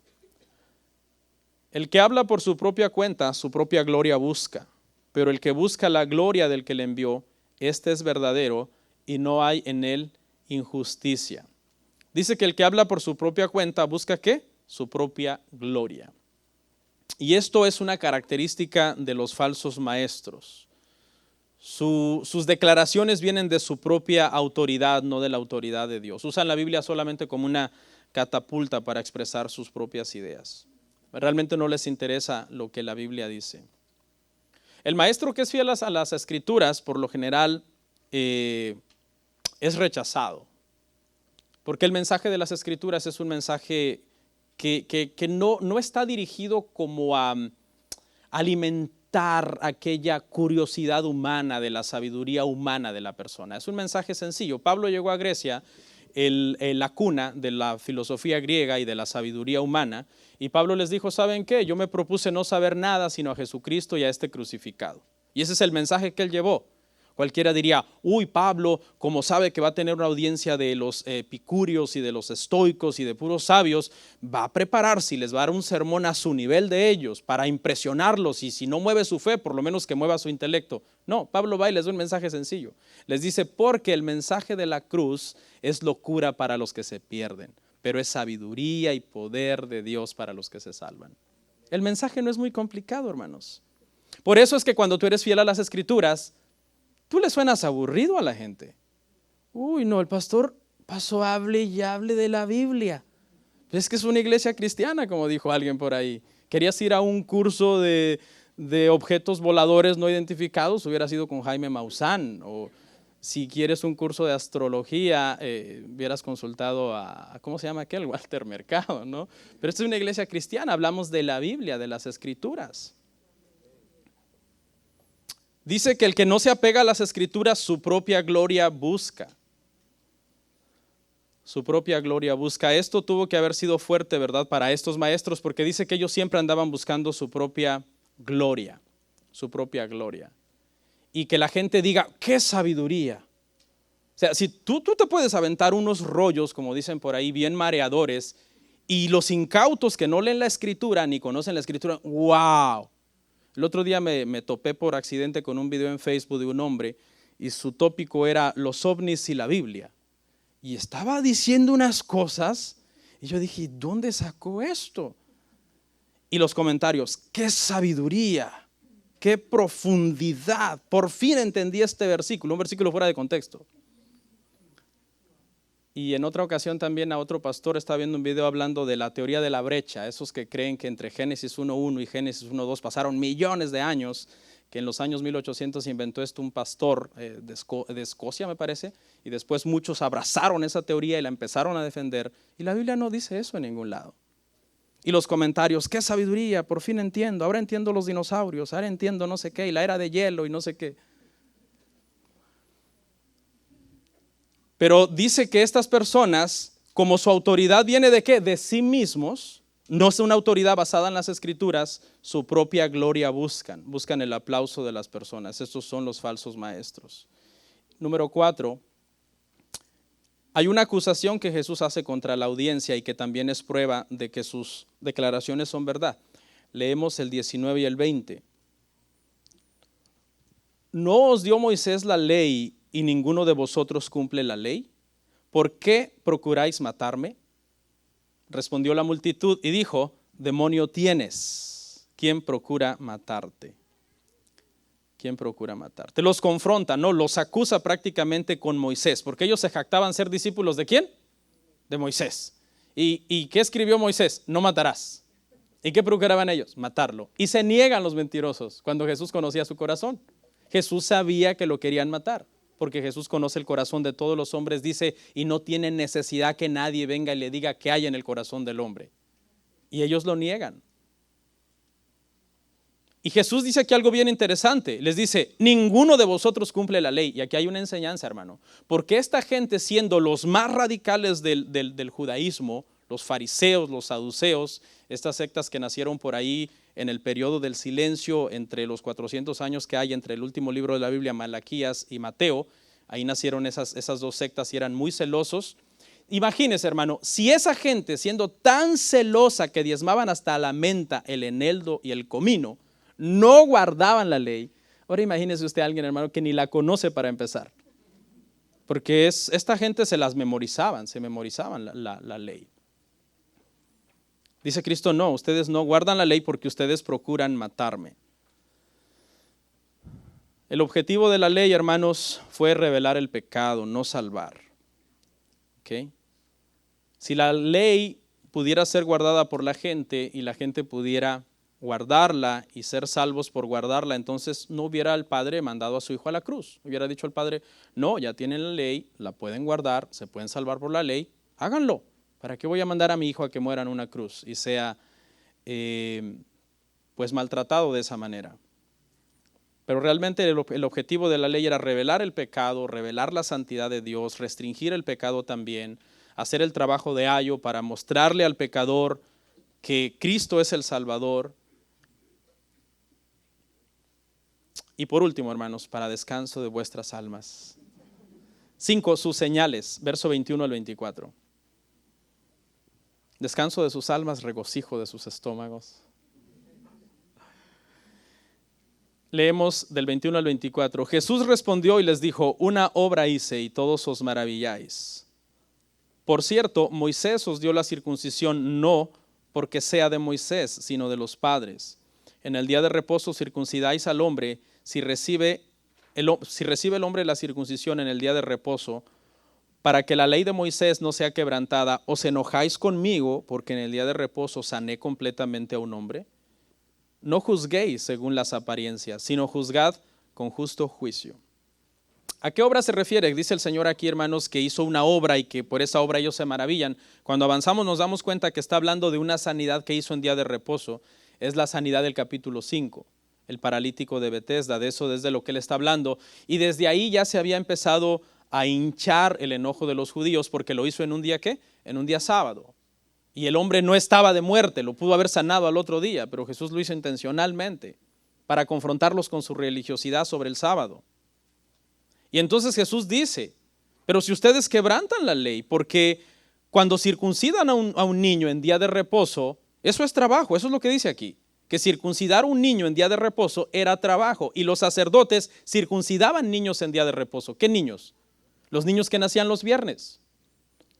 El que habla por su propia cuenta, su propia gloria busca, pero el que busca la gloria del que le envió, este es verdadero y no hay en él injusticia. Dice que el que habla por su propia cuenta busca ¿qué? Su propia gloria. Y esto es una característica de los falsos maestros. Sus declaraciones vienen de su propia autoridad, no de la autoridad de Dios. Usan la Biblia solamente como una catapulta para expresar sus propias ideas. Realmente no les interesa lo que la Biblia dice. El maestro que es fiel a las Escrituras, por lo general, es rechazado. Porque el mensaje de las Escrituras es un mensaje que no está dirigido como a alimentar aquella curiosidad humana de la sabiduría humana de la persona. Es un mensaje sencillo. Pablo llegó a Grecia la cuna de la filosofía griega y de la sabiduría humana. Y Pablo les dijo, ¿saben qué? Yo me propuse no saber nada sino a Jesucristo y a este crucificado. Y ese es el mensaje que él llevó. Cualquiera diría, uy, Pablo, como sabe que va a tener una audiencia de los epicúreos y de los estoicos y de puros sabios, va a prepararse y les va a dar un sermón a su nivel de ellos para impresionarlos, y si no mueve su fe, por lo menos que mueva su intelecto. No, Pablo va y les da un mensaje sencillo. Les dice, porque el mensaje de la cruz es locura para los que se pierden, pero es sabiduría y poder de Dios para los que se salvan. El mensaje no es muy complicado, hermanos. Por eso es que cuando tú eres fiel a las Escrituras, tú le suenas aburrido a la gente. Uy, no, el pastor pasó, hable y hable de la Biblia. Es que es una iglesia cristiana, como dijo alguien por ahí. Querías ir a un curso de objetos voladores no identificados, hubieras ido con Jaime Maussan. O si quieres un curso de astrología, hubieras consultado a, ¿cómo se llama aquel? Walter Mercado, ¿no? Pero esta es una iglesia cristiana, hablamos de la Biblia, de las Escrituras. Dice que el que no se apega a las Escrituras, su propia gloria busca. Su propia gloria busca. Esto tuvo que haber sido fuerte, ¿verdad?, para estos maestros, porque dice que ellos siempre andaban buscando su propia gloria. Su propia gloria. Y que la gente diga, ¡qué sabiduría! O sea, si tú te puedes aventar unos rollos, como dicen por ahí, bien mareadores, y los incautos que no leen la Escritura ni conocen la Escritura, ¡wow! El otro día me topé por accidente con un video en Facebook de un hombre y su tópico era los ovnis y la Biblia. Y estaba diciendo unas cosas y yo dije, ¿dónde sacó esto? Y los comentarios, ¡qué sabiduría! ¡Qué profundidad! Por fin entendí este versículo, un versículo fuera de contexto. Y en otra ocasión también a otro pastor estaba viendo un video hablando de la teoría de la brecha, esos que creen que entre Génesis 1.1 y Génesis 1.2 pasaron millones de años, que en los años 1800 inventó esto un pastor de Escocia, me parece, y después muchos abrazaron esa teoría y la empezaron a defender, y la Biblia no dice eso en ningún lado. Y los comentarios, qué sabiduría, por fin entiendo, ahora entiendo los dinosaurios, ahora entiendo no sé qué, y la era de hielo y no sé qué. Pero dice que estas personas, como su autoridad viene de qué? De sí mismos, no es una autoridad basada en las Escrituras, su propia gloria buscan el aplauso de las personas. Estos son los falsos maestros. Número 4, hay una acusación que Jesús hace contra la audiencia y que también es prueba de que sus declaraciones son verdad. Leemos el 19 y el 20. ¿No os dio Moisés la ley y ninguno de vosotros cumple la ley? ¿Por qué procuráis matarme? Respondió la multitud y dijo, demonio tienes, ¿quién procura matarte? ¿Quién procura matarte? Los confronta, ¿no? Los acusa prácticamente con Moisés, porque ellos se jactaban ser discípulos ¿de quién? De Moisés. ¿Y qué escribió Moisés? No matarás. ¿Y qué procuraban ellos? Matarlo. Y se niegan los mentirosos cuando Jesús conocía su corazón. Jesús sabía que lo querían matar, porque Jesús conoce el corazón de todos los hombres, dice, y no tiene necesidad que nadie venga y le diga qué hay en el corazón del hombre. Y ellos lo niegan. Y Jesús dice aquí algo bien interesante, les dice, ninguno de vosotros cumple la ley. Y aquí hay una enseñanza, hermano, porque esta gente, siendo los más radicales del judaísmo, los fariseos, los saduceos, estas sectas que nacieron por ahí en el periodo del silencio entre los 400 años que hay entre el último libro de la Biblia, Malaquías y Mateo, ahí nacieron esas dos sectas y eran muy celosos. Imagínese, hermano, si esa gente, siendo tan celosa que diezmaban hasta la menta, el eneldo y el comino, no guardaban la ley, ahora imagínese usted a alguien, hermano, que ni la conoce para empezar, porque esta gente se memorizaban la ley. Dice Cristo, no, ustedes no guardan la ley porque ustedes procuran matarme. El objetivo de la ley, hermanos, fue revelar el pecado, no salvar. ¿Okay? Si la ley pudiera ser guardada por la gente y la gente pudiera guardarla y ser salvos por guardarla, entonces no hubiera el Padre mandado a su Hijo a la cruz. Hubiera dicho el Padre, no, ya tienen la ley, la pueden guardar, se pueden salvar por la ley, háganlo. ¿Para qué voy a mandar a mi hijo a que muera en una cruz y sea pues maltratado de esa manera? Pero realmente el objetivo de la ley era revelar el pecado, revelar la santidad de Dios, restringir el pecado también, hacer el trabajo de ayo para mostrarle al pecador que Cristo es el Salvador. Y por último, hermanos, para descanso de vuestras almas. 5, sus señales, verso 21 al 24. Descanso de sus almas, regocijo de sus estómagos. Leemos del 21 al 24. Jesús respondió y les dijo: una obra hice y todos os maravilláis. Por cierto, Moisés os dio la circuncisión no porque sea de Moisés, sino de los padres. En el día de reposo circuncidáis al hombre, si recibe el hombre la circuncisión en el día de reposo, para que la ley de Moisés no sea quebrantada. ¿Os enojáis conmigo porque en el día de reposo sané completamente a un hombre? No juzguéis según las apariencias, sino juzgad con justo juicio. ¿A qué obra se refiere? Dice el Señor aquí, hermanos, que hizo una obra y que por esa obra ellos se maravillan. Cuando avanzamos nos damos cuenta que está hablando de una sanidad que hizo en día de reposo. Es la sanidad del capítulo 5, el paralítico de Betesda, de eso desde lo que él está hablando. Y desde ahí ya se había empezado a hinchar el enojo de los judíos porque lo hizo en un día, ¿qué? En un día sábado. Y el hombre no estaba de muerte, lo pudo haber sanado al otro día, pero Jesús lo hizo intencionalmente para confrontarlos con su religiosidad sobre el sábado. Y entonces Jesús dice: pero si ustedes quebrantan la ley, porque cuando circuncidan a un niño en día de reposo, eso es trabajo, eso es lo que dice aquí, que circuncidar a un niño en día de reposo era trabajo, y los sacerdotes circuncidaban niños en día de reposo. ¿Qué niños? Los niños que nacían los viernes.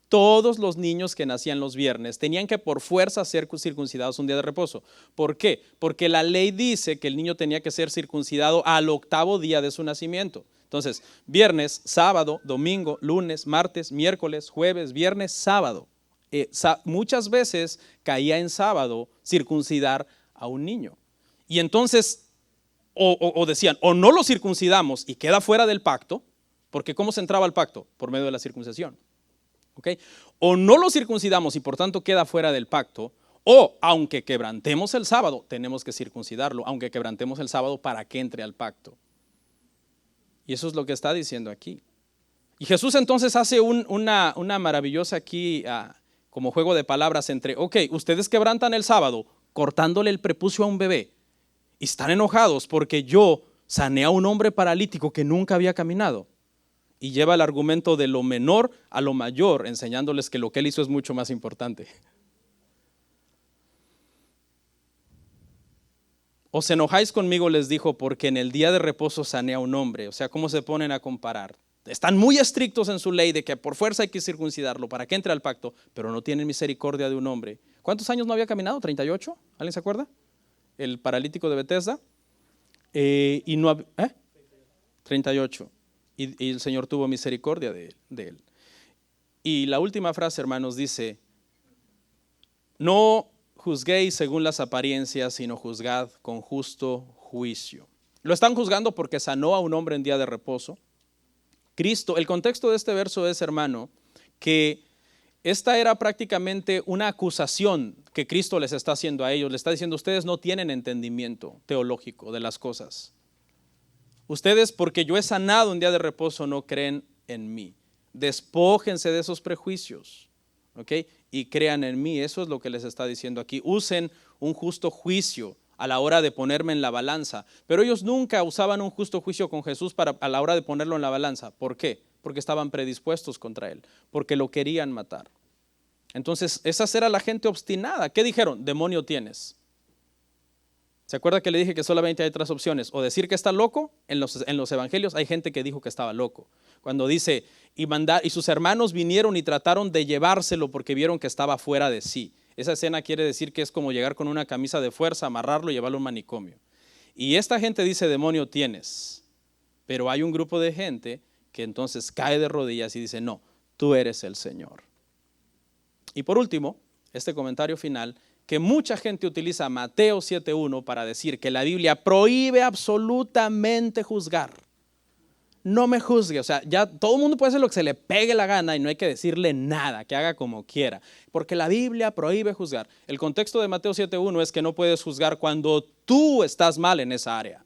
Todos los niños que nacían los viernes tenían que por fuerza ser circuncidados un día de reposo. ¿Por qué? Porque la ley dice que el niño tenía que ser circuncidado al 8º día de su nacimiento. Entonces, viernes, sábado, domingo, lunes, martes, miércoles, jueves, viernes, sábado. Muchas veces caía en sábado circuncidar a un niño. Y entonces, o decían, o no lo circuncidamos y queda fuera del pacto, porque ¿cómo se entraba al pacto? Por medio de la circuncisión. ¿Okay? O no lo circuncidamos y por tanto queda fuera del pacto, o aunque quebrantemos el sábado, tenemos que circuncidarlo, aunque quebrantemos el sábado para que entre al pacto. Y eso es lo que está diciendo aquí. Y Jesús entonces hace una maravillosa aquí como juego de palabras entre, ustedes quebrantan el sábado cortándole el prepucio a un bebé y están enojados porque yo sané a un hombre paralítico que nunca había caminado. Y lleva el argumento de lo menor a lo mayor, enseñándoles que lo que él hizo es mucho más importante. Os enojáis conmigo, les dijo, porque en el día de reposo sané a un hombre. O sea, ¿cómo se ponen a comparar? Están muy estrictos en su ley de que por fuerza hay que circuncidarlo para que entre al pacto, pero no tienen misericordia de un hombre. ¿Cuántos años no había caminado? ¿38? ¿Alguien se acuerda? El paralítico de Betesda. 38. Y el Señor tuvo misericordia de él. Y la última frase, hermanos, dice: no juzguéis según las apariencias, sino juzgad con justo juicio. Lo están juzgando porque sanó a un hombre en día de reposo. Cristo, el contexto de este verso es, hermano, que esta era prácticamente una acusación que Cristo les está haciendo a ellos. Les está diciendo: ustedes no tienen entendimiento teológico de las cosas. Ustedes, porque yo he sanado un día de reposo, no creen en mí. Despójense de esos prejuicios, ¿ok? Y crean en mí. Eso es lo que les está diciendo aquí. Usen un justo juicio a la hora de ponerme en la balanza. Pero ellos nunca usaban un justo juicio con Jesús a la hora de ponerlo en la balanza. ¿Por qué? Porque estaban predispuestos contra él, porque lo querían matar. Entonces, esa era la gente obstinada. ¿Qué dijeron? Demonio tienes. ¿Se acuerda que le dije que solamente hay 3 opciones? O decir que está loco. En los evangelios hay gente que dijo que estaba loco. Cuando dice, y sus hermanos vinieron y trataron de llevárselo porque vieron que estaba fuera de sí. Esa escena quiere decir que es como llegar con una camisa de fuerza, amarrarlo y llevarlo a un manicomio. Y esta gente dice, demonio tienes. Pero hay un grupo de gente que entonces cae de rodillas y dice, no, tú eres el Señor. Y por último, este comentario final, que mucha gente utiliza Mateo 7:1 para decir que la Biblia prohíbe absolutamente juzgar. No me juzgue, o sea, ya todo el mundo puede hacer lo que se le pegue la gana y no hay que decirle nada, que haga como quiera, porque la Biblia prohíbe juzgar. El contexto de Mateo 7:1 es que no puedes juzgar cuando tú estás mal en esa área.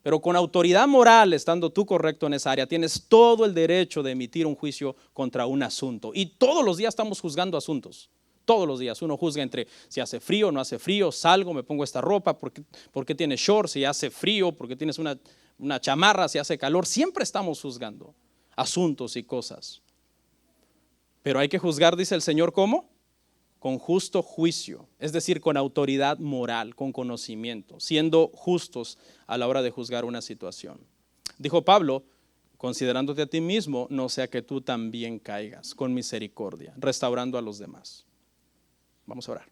Pero con autoridad moral, estando tú correcto en esa área, tienes todo el derecho de emitir un juicio contra un asunto. Y todos los días estamos juzgando asuntos. Todos los días uno juzga entre si hace frío o no hace frío, salgo, me pongo esta ropa, ¿por qué tienes shorts si hace frío? ¿Por qué tienes una chamarra si hace calor? Siempre estamos juzgando asuntos y cosas. Pero hay que juzgar, dice el Señor, ¿cómo? Con justo juicio, es decir, con autoridad moral, con conocimiento, siendo justos a la hora de juzgar una situación. Dijo Pablo, considerándote a ti mismo, no sea que tú también caigas, con misericordia, restaurando a los demás. Vamos a orar.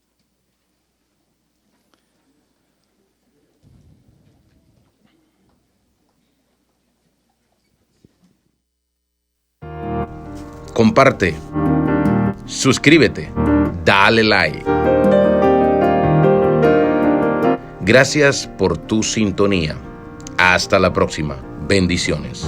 Comparte, suscríbete, dale like. Gracias por tu sintonía. Hasta la próxima. Bendiciones.